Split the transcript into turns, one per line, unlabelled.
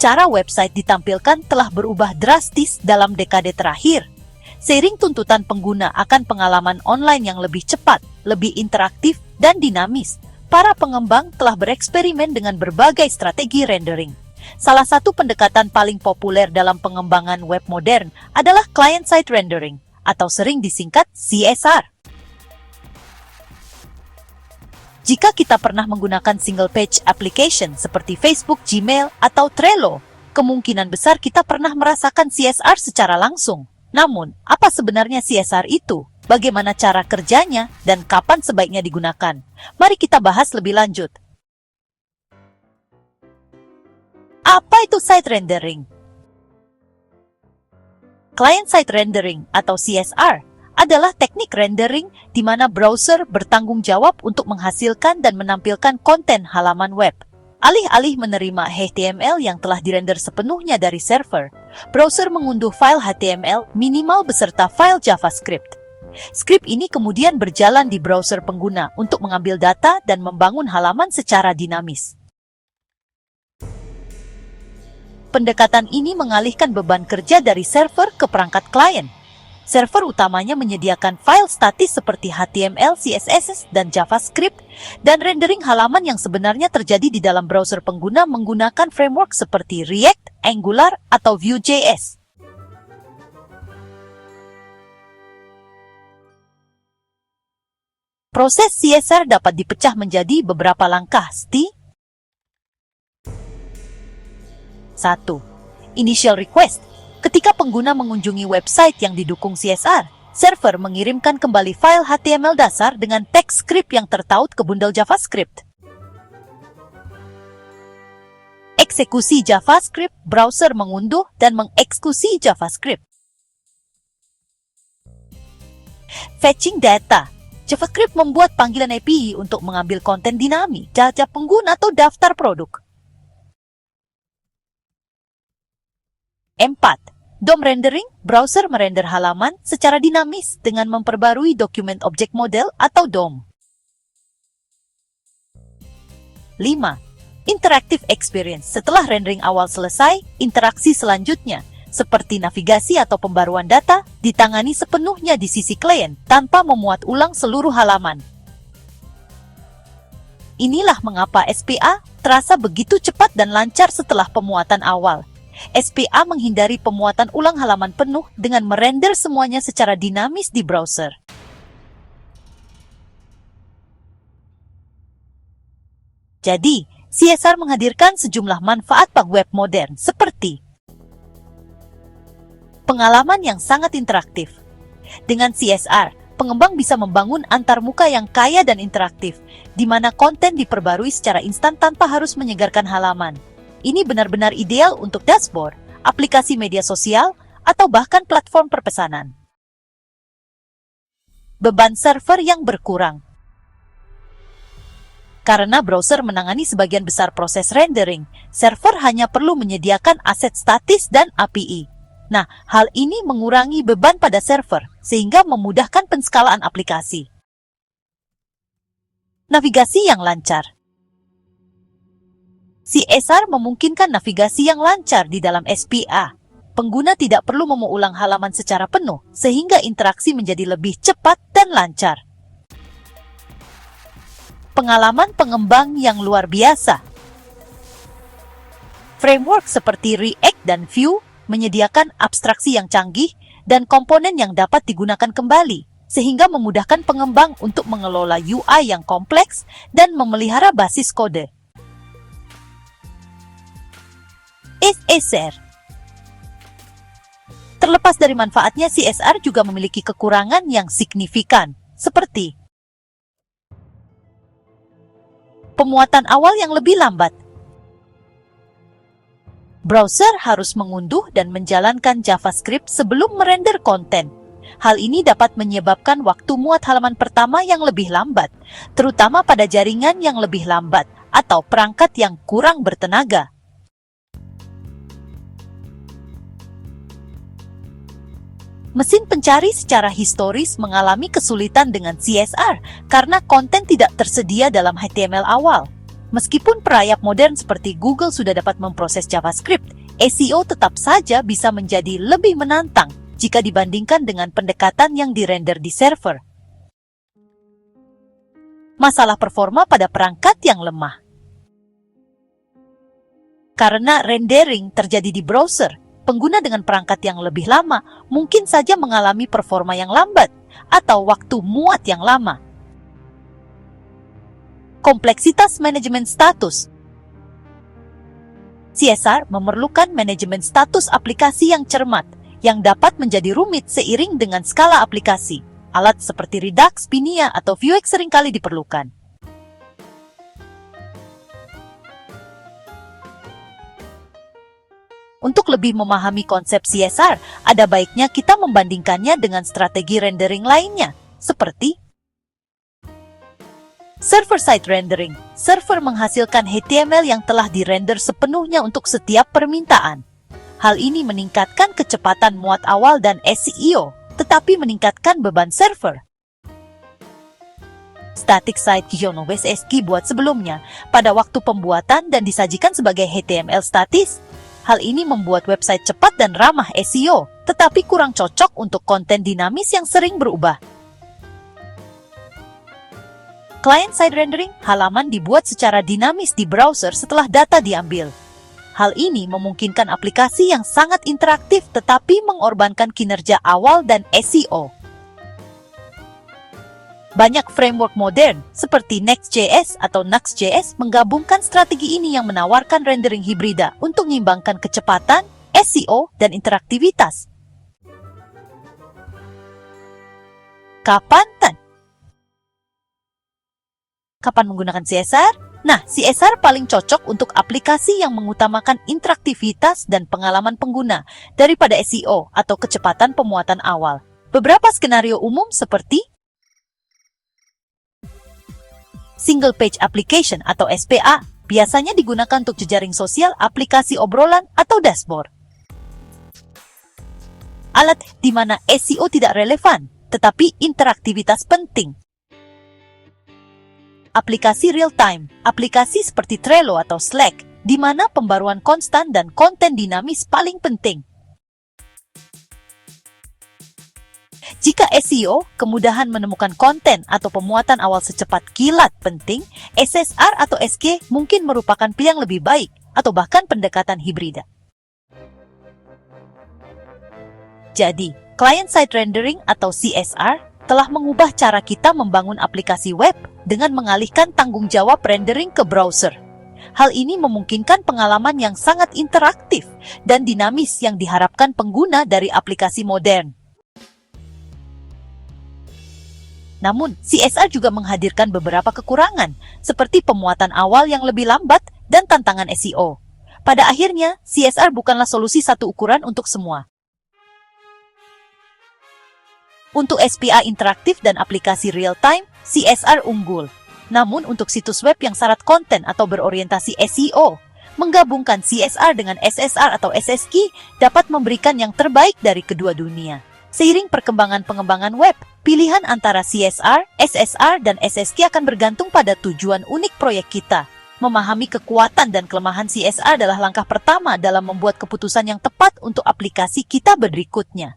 cara website ditampilkan telah berubah drastis dalam dekade terakhir. Seiring tuntutan pengguna akan pengalaman online yang lebih cepat, lebih interaktif, dan dinamis, para pengembang telah bereksperimen dengan berbagai strategi rendering. Salah satu pendekatan paling populer dalam pengembangan web modern adalah client-side rendering, atau sering disingkat CSR. Jika kita pernah menggunakan single-page application seperti Facebook, Gmail, atau Trello, kemungkinan besar kita pernah merasakan CSR secara langsung. Namun, apa sebenarnya CSR itu? Bagaimana cara kerjanya? Dan kapan sebaiknya digunakan? Mari kita bahas lebih lanjut. Apa itu site rendering? Client-side rendering atau CSR adalah teknik rendering di mana browser bertanggung jawab untuk menghasilkan dan menampilkan konten halaman web. Alih-alih menerima HTML yang telah dirender sepenuhnya dari server, browser mengunduh file HTML minimal beserta file JavaScript. Skrip ini kemudian berjalan di browser pengguna untuk mengambil data dan membangun halaman secara dinamis. Pendekatan ini mengalihkan beban kerja dari server ke perangkat klien. Server utamanya menyediakan file statis seperti HTML, CSS, dan JavaScript, dan rendering halaman yang sebenarnya terjadi di dalam browser pengguna menggunakan framework seperti React, Angular, atau Vue.js. Proses CSR dapat dipecah menjadi beberapa langkah. 1. Initial request. Ketika pengguna mengunjungi website yang didukung CSR, server mengirimkan kembali file HTML dasar dengan teks script yang tertaut ke bundel JavaScript. Eksekusi JavaScript, browser mengunduh dan mengeksekusi JavaScript. Fetching data. JavaScript membuat panggilan API untuk mengambil konten dinamis, data pengguna atau daftar produk. 4. DOM rendering, browser merender halaman secara dinamis dengan memperbarui dokumen objek model atau DOM. 5. Interactive experience. Setelah rendering awal selesai, interaksi selanjutnya, seperti navigasi atau pembaruan data, ditangani sepenuhnya di sisi klien tanpa memuat ulang seluruh halaman. Inilah mengapa SPA terasa begitu cepat dan lancar setelah pemuatan awal. SPA menghindari pemuatan ulang halaman penuh dengan merender semuanya secara dinamis di browser. Jadi, CSR menghadirkan sejumlah manfaat bagi web modern seperti pengalaman yang sangat interaktif. Dengan CSR, pengembang bisa membangun antarmuka yang kaya dan interaktif, di mana konten diperbarui secara instan tanpa harus menyegarkan halaman. Ini benar-benar ideal untuk dashboard, aplikasi media sosial, atau bahkan platform perpesanan. Beban server yang berkurang. Karena browser menangani sebagian besar proses rendering, server hanya perlu menyediakan aset statis dan API. Nah, hal ini mengurangi beban pada server, sehingga memudahkan penskalaan aplikasi. Navigasi yang lancar. CSR memungkinkan navigasi yang lancar di dalam SPA. Pengguna tidak perlu mengulang halaman secara penuh, sehingga interaksi menjadi lebih cepat dan lancar. Pengalaman pengembang yang luar biasa. Framework seperti React dan Vue menyediakan abstraksi yang canggih dan komponen yang dapat digunakan kembali, sehingga memudahkan pengembang untuk mengelola UI yang kompleks dan memelihara basis kode. CSR. Terlepas dari manfaatnya, CSR juga memiliki kekurangan yang signifikan, seperti pemuatan awal yang lebih lambat. Browser harus mengunduh dan menjalankan JavaScript sebelum merender konten. Hal ini dapat menyebabkan waktu muat halaman pertama yang lebih lambat, terutama pada jaringan yang lebih lambat atau perangkat yang kurang bertenaga. Mesin pencari secara historis mengalami kesulitan dengan CSR karena konten tidak tersedia dalam HTML awal. Meskipun perayap modern seperti Google sudah dapat memproses JavaScript, SEO tetap saja bisa menjadi lebih menantang jika dibandingkan dengan pendekatan yang dirender di server. Masalah performa pada perangkat yang lemah. Karena rendering terjadi di browser, pengguna dengan perangkat yang lebih lama mungkin saja mengalami performa yang lambat atau waktu muat yang lama. Kompleksitas manajemen status. CSR memerlukan manajemen status aplikasi yang cermat, yang dapat menjadi rumit seiring dengan skala aplikasi. Alat seperti Redux, Pinia, atau Vuex seringkali diperlukan. Untuk lebih memahami konsep CSR, ada baiknya kita membandingkannya dengan strategi rendering lainnya, seperti server-side rendering. Server menghasilkan HTML yang telah dirender sepenuhnya untuk setiap permintaan. Hal ini meningkatkan kecepatan muat awal dan SEO, tetapi meningkatkan beban server. Static site JavaScript buat sebelumnya, pada waktu pembuatan dan disajikan sebagai HTML statis. Hal ini membuat website cepat dan ramah SEO, tetapi kurang cocok untuk konten dinamis yang sering berubah. Client-side rendering, halaman dibuat secara dinamis di browser setelah data diambil. Hal ini memungkinkan aplikasi yang sangat interaktif tetapi mengorbankan kinerja awal dan SEO. Banyak framework modern seperti Next.js atau Nuxt.js menggabungkan strategi ini yang menawarkan rendering hibrida untuk mengimbangkan kecepatan, SEO, dan interaktivitas. Kapan menggunakan CSR? Nah, CSR paling cocok untuk aplikasi yang mengutamakan interaktivitas dan pengalaman pengguna daripada SEO atau kecepatan pemuatan awal. Beberapa skenario umum seperti Single Page Application atau SPA biasanya digunakan untuk jejaring sosial, aplikasi obrolan, atau dashboard. Alat di mana SEO tidak relevan, tetapi interaktivitas penting. Aplikasi real-time, aplikasi seperti Trello atau Slack, di mana pembaruan konstan dan konten dinamis paling penting. Jika SEO, kemudahan menemukan konten atau pemuatan awal secepat kilat penting, SSR atau SG mungkin merupakan pilihan lebih baik, atau bahkan pendekatan hibrida. Jadi, client-side rendering atau CSR telah mengubah cara kita membangun aplikasi web dengan mengalihkan tanggung jawab rendering ke browser. Hal ini memungkinkan pengalaman yang sangat interaktif dan dinamis yang diharapkan pengguna dari aplikasi modern. Namun, CSR juga menghadirkan beberapa kekurangan, seperti pemuatan awal yang lebih lambat dan tantangan SEO. Pada akhirnya, CSR bukanlah solusi satu ukuran untuk semua. Untuk SPA interaktif dan aplikasi real-time, CSR unggul. Namun untuk situs web yang syarat konten atau berorientasi SEO, menggabungkan CSR dengan SSR atau SSG dapat memberikan yang terbaik dari kedua dunia. Seiring perkembangan pengembangan web, pilihan antara CSR, SSR, dan SSG akan bergantung pada tujuan unik proyek kita. Memahami kekuatan dan kelemahan CSR adalah langkah pertama dalam membuat keputusan yang tepat untuk aplikasi kita berikutnya.